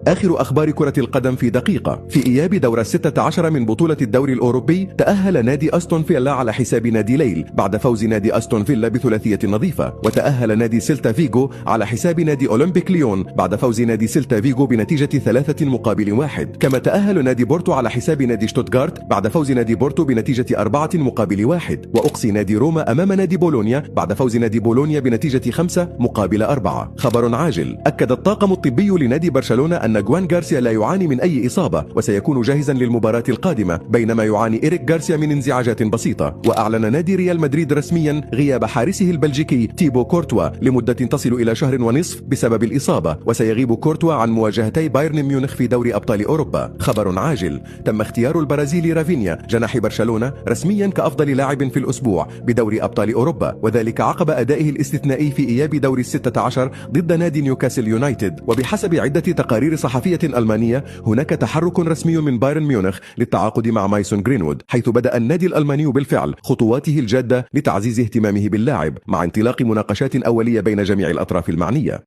آخر أخبار كرة القدم في دقيقة. في إياب دور 16 من بطولة الدوري الأوروبي، تأهل نادي أستون فيلا على حساب نادي ليل بعد فوز نادي أستون فيلا بثلاثية نظيفة، وتأهل نادي سيلتا فيغو على حساب نادي أولمبيك ليون بعد فوز نادي سيلتا فيغو بنتيجة 3-1. كما تأهل نادي بورتو على حساب نادي شتوتغارت بعد فوز نادي بورتو بنتيجة 4-1. وأقصي نادي روما أمام نادي بولونيا بعد فوز نادي بولونيا بنتيجة 5-4. خبر عاجل: أكد الطاقم الطبي لنادي برشلونة أن جوان غارسيا لا يعاني من أي إصابة وسيكون جاهزا للمباراة القادمة، بينما يعاني إيريك غارسيا من انزعاجات بسيطة. وأعلن نادي ريال مدريد رسميا غياب حارسه البلجيكي تيبو كورتوا لمدة تصل إلى 1.5 شهر بسبب الإصابة، وسيغيب كورتوا عن مواجهتي بايرن ميونخ في دوري أبطال أوروبا. خبر عاجل: تم اختيار البرازيلي رافينيا جناح برشلونة رسميا كأفضل لاعب في الأسبوع بدوري أبطال أوروبا، وذلك عقب أدائه الاستثنائي في إياب دوري 16 ضد نادي نيوكاسل يونايتد. وبحسب عدة تقارير صحفية ألمانية، هناك تحرك رسمي من بايرن ميونخ للتعاقد مع مايسون جرينوود، حيث بدأ النادي الألماني بالفعل خطواته الجادة لتعزيز اهتمامه باللاعب مع انطلاق مناقشات أولية بين جميع الأطراف المعنية.